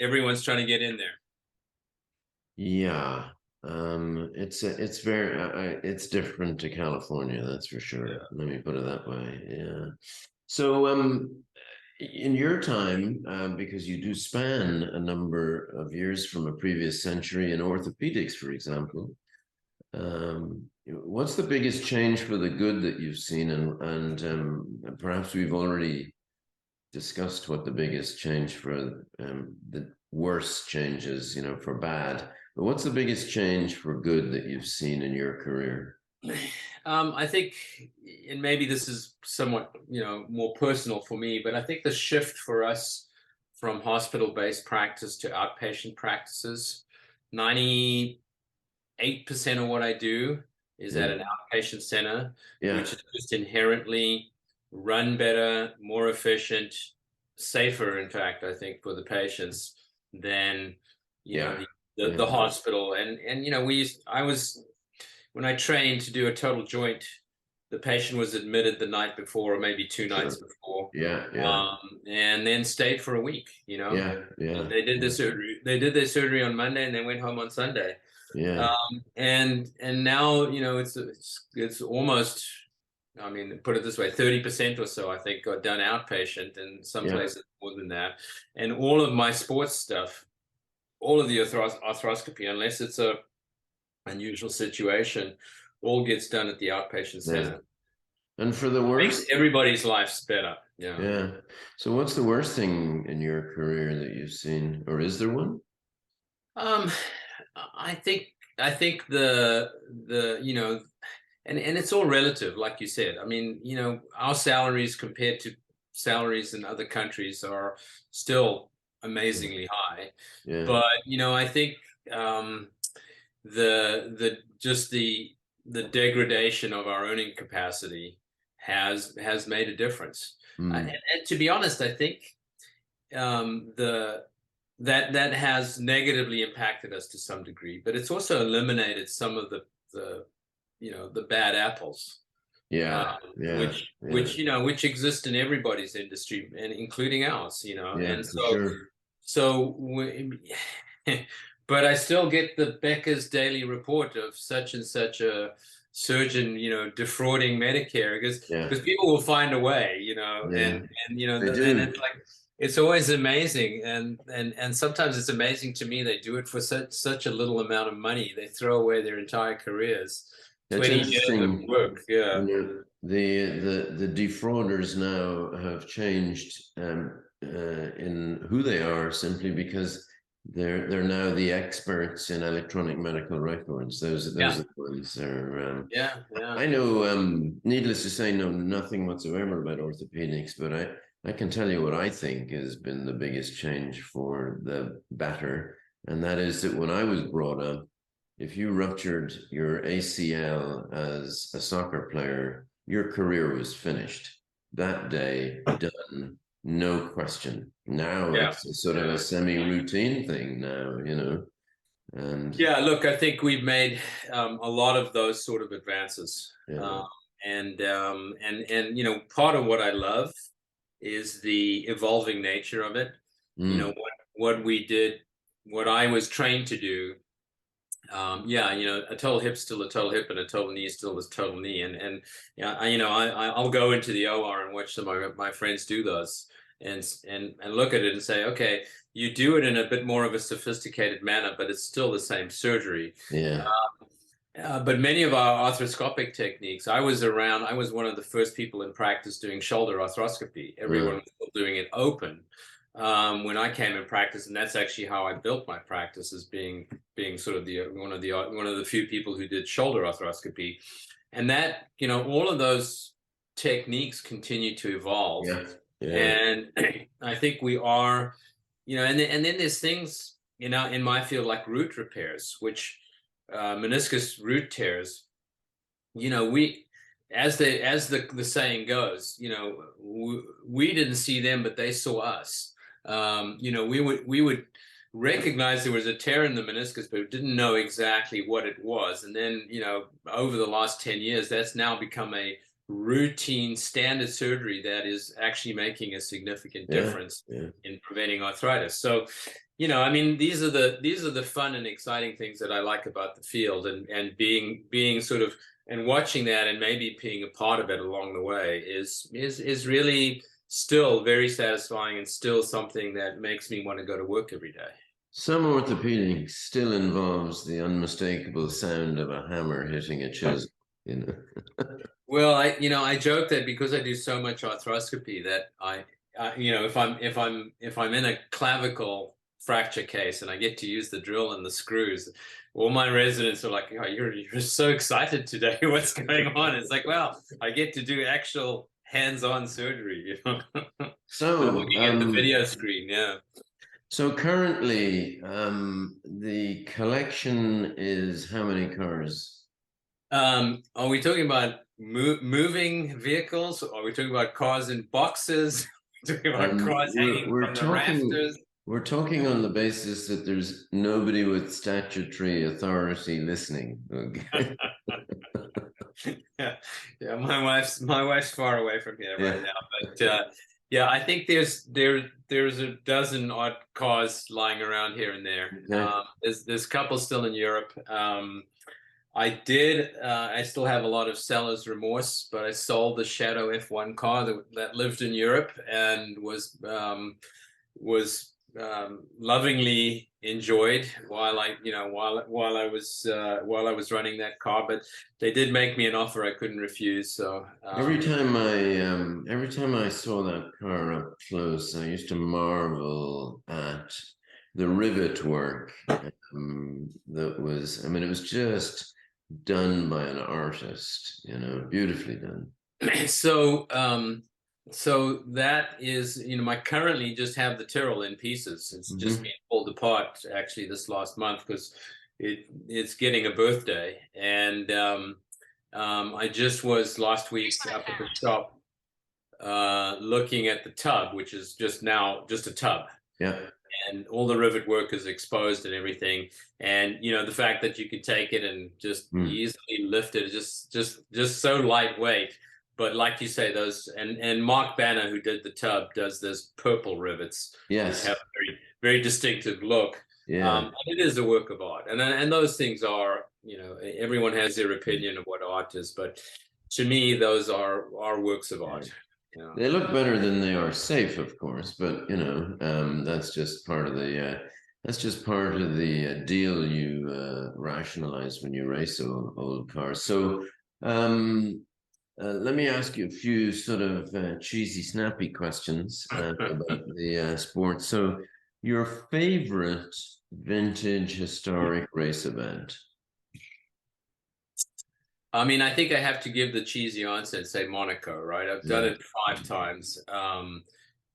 Speaker 2: everyone's trying to get in there.
Speaker 1: yeah, it's very it's different to California, that's for sure.
Speaker 2: Yeah.
Speaker 1: Let me put it that way. Yeah. So in your time, because you do span a number of years from a previous century in orthopedics, for example, what's the biggest change for the good that you've seen, and perhaps we've already discussed what the biggest change for the worst changes, for bad. But what's the biggest change for good that you've seen in your career?
Speaker 2: I think, and maybe this is somewhat, more personal for me, but I think the shift for us from hospital-based practice to outpatient practices, 98% of what I do is
Speaker 1: Yeah,
Speaker 2: at an outpatient center,
Speaker 1: yeah,
Speaker 2: which is just inherently run better, more efficient, safer, in fact, I think, for the patients than,
Speaker 1: yeah,
Speaker 2: the
Speaker 1: yeah,
Speaker 2: hospital. And I was, when I trained to do a total joint the patient was admitted the night before, or maybe two nights
Speaker 1: Sure.
Speaker 2: before,
Speaker 1: Yeah.
Speaker 2: and then stayed for a week.
Speaker 1: Yeah.
Speaker 2: They did the surgery. They did their surgery on Monday, and they went home on Sunday.
Speaker 1: Yeah.
Speaker 2: And now it's almost. I mean, put it this way, 30% or so, I think, got done outpatient, and some
Speaker 1: Yeah.
Speaker 2: places more than that. And all of my sports stuff, all of the arthroscopy, unless it's a unusual situation, all gets done at the outpatient
Speaker 1: Yeah.
Speaker 2: center.
Speaker 1: And for the
Speaker 2: Makes
Speaker 1: worst,
Speaker 2: everybody's lives better. Yeah.
Speaker 1: yeah. So what's the worst thing in your career that you've seen, or is there one?
Speaker 2: Um, I think the and it's all relative, like you said. I mean, our salaries compared to salaries in other countries are still amazingly high.
Speaker 1: Yeah.
Speaker 2: But I think the just the degradation of our earning capacity has made a difference. And to be honest, I think that has negatively impacted us to some degree, but it's also eliminated some of the bad apples,
Speaker 1: Yeah.
Speaker 2: which exist in everybody's industry, and including ours.
Speaker 1: Yeah,
Speaker 2: And
Speaker 1: for sure.
Speaker 2: but I still get the Becker's daily report of such and such a surgeon, defrauding Medicare, because people will find a way,
Speaker 1: Yeah,
Speaker 2: and
Speaker 1: they do.
Speaker 2: and it's like, it's always amazing, and sometimes it's amazing to me they do it for such a little amount of money. They throw away their entire careers,
Speaker 1: It's
Speaker 2: 20 years of
Speaker 1: interesting.
Speaker 2: work. Yeah.
Speaker 1: The defrauders now have changed in who they are, simply because they're now the experts in electronic medical records. Those are the ones. I know. Needless to say, know nothing whatsoever about orthopedics, but I can tell you what I think has been the biggest change for the better, and that is that when I was brought up, if you ruptured your ACL as a soccer player, your career was finished that day, done, no question. Now it's a sort of a semi-routine thing now, and
Speaker 2: look, I think we've made a lot of those sort of advances. And part of what I love is the evolving nature of it. What we did, what I was trained to do. A total hip's still a total hip, and a total knee is still a total knee. And I'll go into the OR and watch some of my friends do those, and look at it and say, okay, you do it in a bit more of a sophisticated manner, but it's still the same surgery. But many of our arthroscopic techniques, I was one of the first people in practice doing shoulder arthroscopy. Everyone was still doing it open when I came in practice, and that's actually how I built my practice, as being sort of one of the few people who did shoulder arthroscopy. And that, all of those techniques continue to evolve. And I think we are, and then there's things, in my field, like root repairs, which meniscus root tears, we, as the saying goes, we didn't see them, but they saw us. We would recognize there was a tear in the meniscus, but didn't know exactly what it was. And then, over the last 10 years, that's now become a routine standard surgery that is actually making a significant difference in preventing arthritis. So, I mean, these are the fun and exciting things that I like about the field, and being sort of, and watching that, and maybe being a part of it along the way is really still very satisfying, and still something that makes me want to go to work every day.
Speaker 1: Some orthopedics still involves the unmistakable sound of a hammer hitting a chisel.
Speaker 2: Well, I joke that because I do so much arthroscopy that if I'm in a clavicle fracture case and I get to use the drill and the screws, all my residents are like, "Oh, you're so excited today. What's going on?" It's like, well, I get to do actual hands-on surgery,
Speaker 1: So
Speaker 2: looking at the video screen,
Speaker 1: So currently, the collection is how many cars?
Speaker 2: Are we talking about moving vehicles? Or are we talking about cars in boxes? Are we talking about cars hanging from the rafters?
Speaker 1: We're talking on the basis that there's nobody with statutory authority listening. Okay.
Speaker 2: Yeah, my wife's far away from here
Speaker 1: Yeah.
Speaker 2: right now, but yeah, I think there's a dozen odd cars lying around here and there.
Speaker 1: Okay.
Speaker 2: There's a couple still in Europe. I still have a lot of seller's remorse, but I sold the Shadow F1 car that lived in Europe and was lovingly enjoyed while I was running that car. But they did make me an offer I couldn't refuse. So
Speaker 1: Every time I saw that car up close, I used to marvel at the rivet work. That was, I mean, it was just done by an artist, beautifully done.
Speaker 2: so that is, I currently just have the Tyrrell in pieces. It's just being pulled apart actually this last month because it's getting a birthday. And I just was last week up at the shop looking at the tub, which is just a tub.
Speaker 1: Yeah.
Speaker 2: And all the rivet work is exposed and everything. And the fact that you could take it and just easily lift it is just so lightweight. But like you say, those and Mark Banner, who did the tub, does those purple rivets.
Speaker 1: Yes.
Speaker 2: Which have a very, very distinctive look.
Speaker 1: Yeah.
Speaker 2: And it is a work of art. And those things are, everyone has their opinion of what art is, but to me, those are works of art.
Speaker 1: They look better than they are safe, of course, but that's just part of the deal you rationalize when you race old cars. So let me ask you a few sort of cheesy, snappy questions about the sport. So, your favorite vintage historic race event?
Speaker 2: I mean, I think I have to give the cheesy answer and say Monaco, right? I've done it 5 times.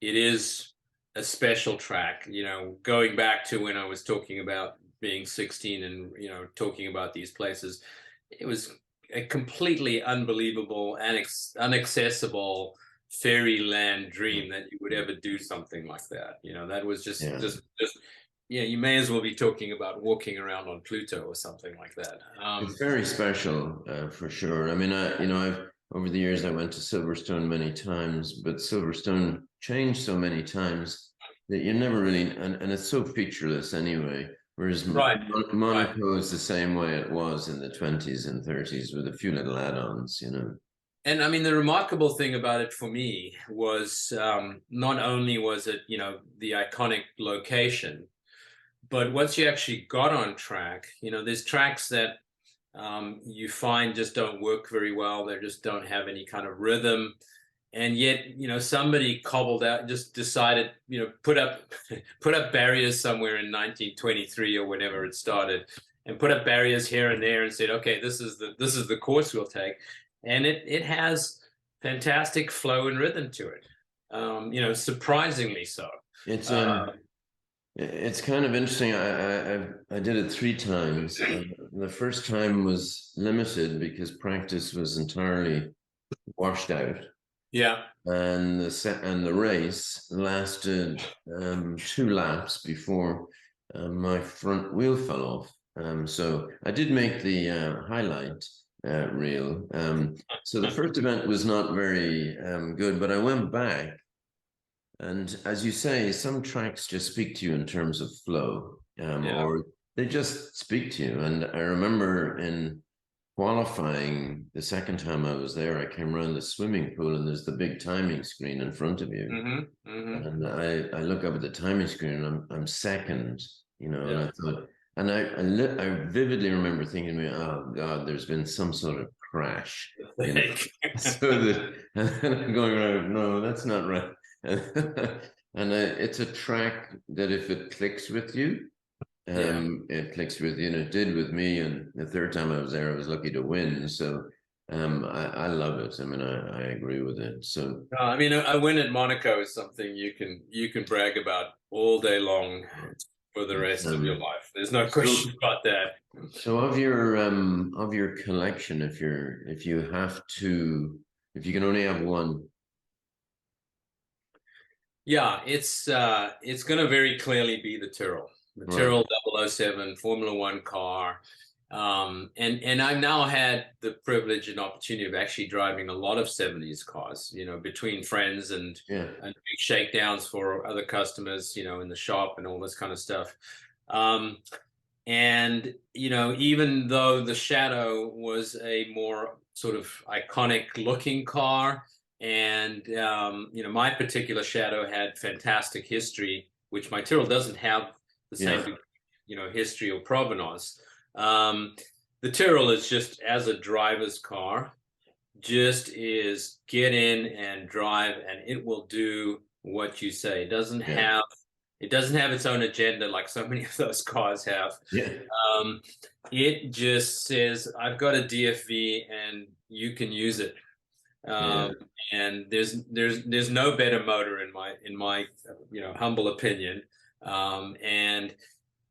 Speaker 2: It is a special track, going back to when I was talking about being 16 and, talking about these places. It was a completely unbelievable, inaccessible fairyland dream that you would ever do something like that. That was just you may as well be talking about walking around on Pluto or something like that.
Speaker 1: It's very special, for sure. I mean, I've over the years I went to Silverstone many times, but Silverstone changed so many times that you never really, and it's so featureless anyway. Whereas Monaco is the same way it was in the 20s and 30s with a few little add-ons,
Speaker 2: And I mean, the remarkable thing about it for me was not only was it, the iconic location, but once you actually got on track, there's tracks that you find just don't work very well. They just don't have any kind of rhythm. And yet, somebody cobbled out, just decided, put up barriers somewhere in 1923 or whenever it started, and put up barriers here and there and said, okay, this is the course we'll take. And it has fantastic flow and rhythm to it. Surprisingly so.
Speaker 1: It's kind of interesting. I did it 3 times. The first time was limited because practice was entirely washed out.
Speaker 2: Yeah.
Speaker 1: And the race lasted 2 laps before my front wheel fell off. So I did make the highlight reel. So the first event was not very good, but I went back. And as you say, some tracks just speak to you in terms of flow, or they just speak to you. And I remember in qualifying the second time I was there, I came around the swimming pool and there's the big timing screen in front of you. And I look up at the timing screen and I'm second, and I thought, and I vividly remember thinking to me, oh God, there's been some sort of crash. So that, and then I'm going around, no, that's not right. And it's a track that if it clicks with you, it clicks with you, and it did with me. And the third time I was there, I was lucky to win. So I love it. I mean, I agree with it. So
Speaker 2: I mean, a win at Monaco is something you can brag about all day long for the rest of your life. There's no question about that.
Speaker 1: So of your collection, if you can only have one.
Speaker 2: Yeah, it's going to very clearly be the Tyrrell. The Tyrrell 007 Formula One car. And I've now had the privilege and opportunity of actually driving a lot of 70s cars, between friends and
Speaker 1: Yeah.
Speaker 2: big shakedowns for other customers, in the shop and all this kind of stuff. Um, and even though the Shadow was a more sort of iconic looking car, and my particular Shadow had fantastic history, which my Tyrrell doesn't have the same, history or provenance. Um, the Tyrrell is just, as a driver's car, just is get in and drive, and it will do what you say.
Speaker 1: Yeah.
Speaker 2: It doesn't have its own agenda like so many of those cars have.
Speaker 1: Yeah.
Speaker 2: Um, it just says, I've got a DFV and you can use it.
Speaker 1: Yeah.
Speaker 2: And there's no better motor in my humble opinion. And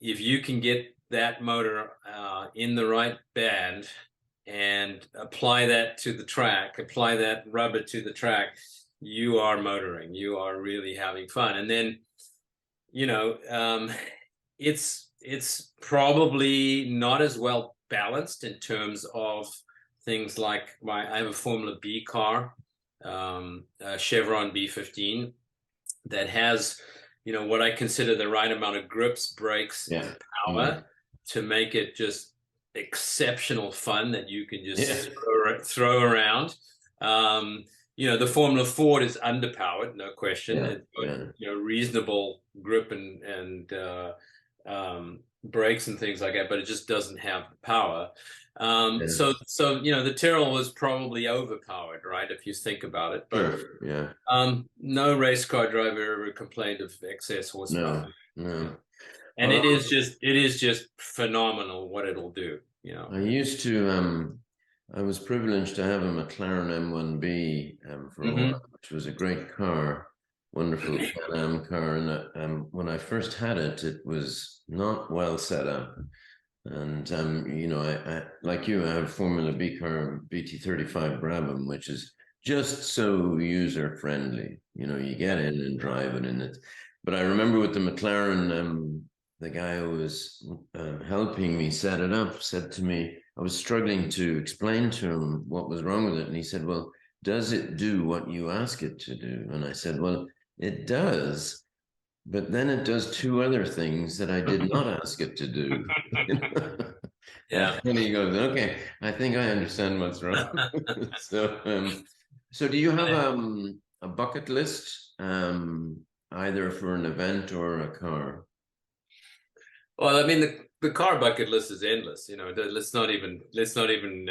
Speaker 2: if you can get that motor in the right band and apply that to the track, apply that rubber to the track, you are motoring. You are really having fun. And then, it's probably not as well balanced in terms of things like I have a Formula B car, a Chevron B15 that has, what I consider the right amount of grips, brakes,
Speaker 1: Yeah.
Speaker 2: and power to make it just exceptional fun that you can just throw around. The Formula Ford is underpowered, no question.
Speaker 1: Yeah.
Speaker 2: It's got, reasonable grip and brakes and things like that, but it just doesn't have the power. So the Tyrrell was probably overpowered, right? If you think about it, but no race car driver ever complained of excess horsepower.
Speaker 1: No.
Speaker 2: And it is just phenomenal what it'll do.
Speaker 1: I used to I was privileged to have a McLaren M1B for a while, which was a great car, wonderful Can-Am car. And when I first had it, it was not well set up. And I like you, I have Formula B car BT35 Brabham, which is just so user friendly. You get in and drive it, and it. But I remember with the McLaren, the guy who was helping me set it up said to me, I was struggling to explain to him what was wrong with it, and he said, "Well, does it do what you ask it to do?" And I said, "Well, it does." But then it does two other things that I did not ask it to do.
Speaker 2: Yeah.
Speaker 1: And he goes, "Okay, I think I understand what's wrong." So do you have a bucket list, either for an event or a car?
Speaker 2: Well, I mean, the car bucket list is endless. Let's not even let's not even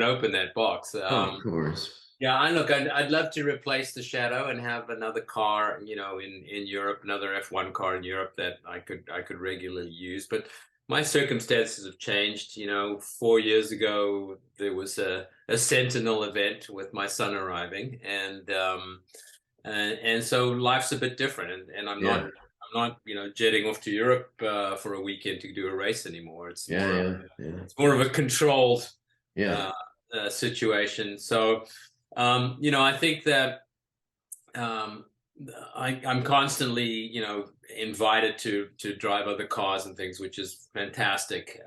Speaker 2: open that box.
Speaker 1: Of course.
Speaker 2: Yeah, I'd love to replace the Shadow and have another car, in Europe, another F1 car in Europe that I could regularly use. But my circumstances have changed. 4 years ago there was a Sentinel event with my son arriving, and so life's a bit different, and I'm not jetting off to Europe for a weekend to do a race anymore. It's more of a controlled situation. So. I think that I'm constantly, invited to drive other cars and things, which is fantastic.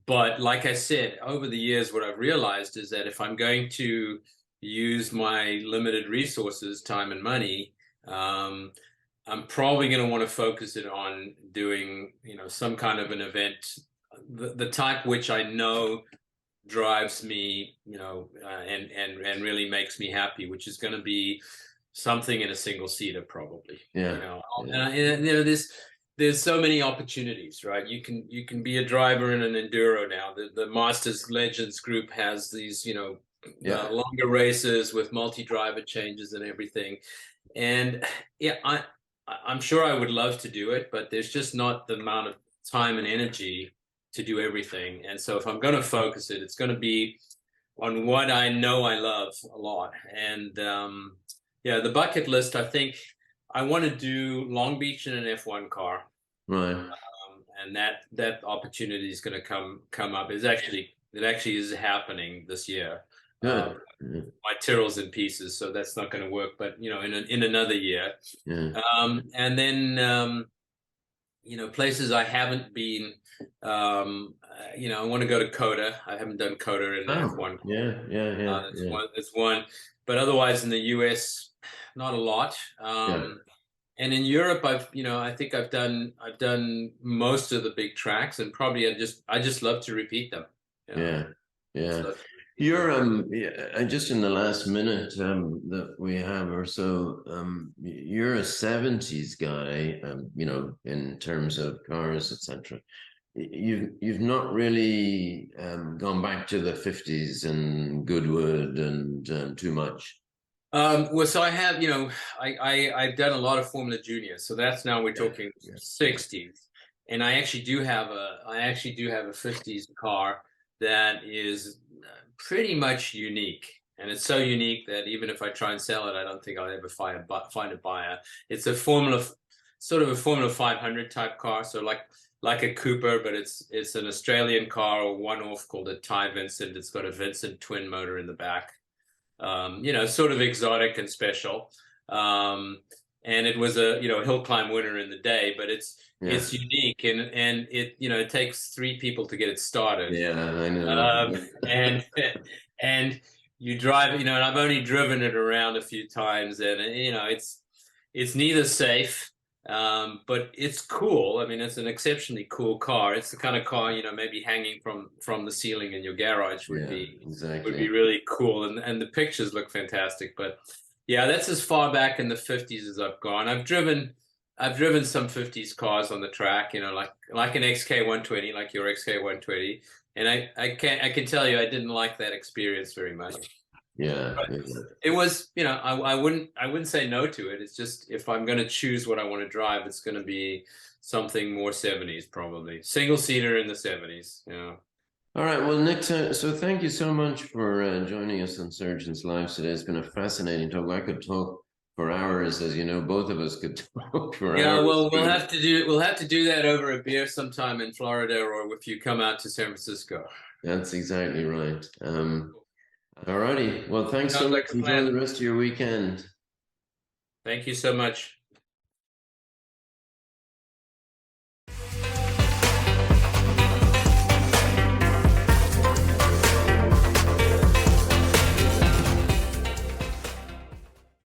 Speaker 2: But like I said, over the years, what I've realized is that if I'm going to use my limited resources, time and money, I'm probably going to want to focus it on doing, some kind of an event, the type which I know drives me, and really makes me happy, which is going to be something in a single seater, probably. There's so many opportunities, right? You can be a driver in an enduro now. The Masters Legends group has these, longer races with multi-driver changes and everything. And I'm sure I would love to do it, but there's just not the amount of time and energy to do everything. And so if I'm going to focus it, it's going to be on what I know I love a lot. And the bucket list, I think I want to do Long Beach in an F1 car.
Speaker 1: Right.
Speaker 2: And that opportunity is going to come up. It actually is happening this year.
Speaker 1: Good.
Speaker 2: My Tyrrell's in pieces, so that's not going to work, but in another year. And then places I haven't been. I want to go to Coda. I haven't done Coda in the F1. That's one. But otherwise in the US, not a lot. And in Europe, I think I've done most of the big tracks, and probably I just love to repeat them.
Speaker 1: You're just in the last minute that we have or so, you're a 70s guy, in terms of cars, etc. You've not really gone back to the 50s and Goodwood and too much.
Speaker 2: Well, so I have, I've done a lot of Formula Junior, so that's now we're talking 60s, and I actually do have a 50s car that is pretty much unique, and it's so unique that even if I try and sell it, I don't think I'll ever find a buyer. It's sort of a Formula 500 type car, so like a Cooper, but it's an Australian car, or one-off called a Ty Vincent. It's got a Vincent twin motor in the back. Sort of exotic and special. And it was a, hill climb winner in the day, but it's unique, and it takes 3 people to get it started.
Speaker 1: Yeah, I know.
Speaker 2: And you drive, and I've only driven it around a few times, and it's neither safe, but it's cool. I mean, it's an exceptionally cool car. It's the kind of car, maybe hanging from the ceiling in your garage would be really cool. And the pictures look fantastic. But yeah, that's as far back in the 50s as I've gone. I've driven some 50s cars on the track, like an XK120, like your XK120. And I can tell you I didn't like that experience very much. It was, I wouldn't say no to it. It's just, if I'm going to choose what I want to drive, it's going to be something more 70s, probably single seater in the 70s.
Speaker 1: All right, well, Nick, so thank you so much for joining us on Surgeons Lives today. It's been a fascinating talk. I could talk for hours, as you know, both of us could talk for hours.
Speaker 2: Yeah, well, we'll have to do that over a beer sometime in Florida, or if you come out to San Francisco.
Speaker 1: That's exactly right. All righty. Well, thanks so much. Enjoy the rest of your weekend.
Speaker 2: Thank you so much.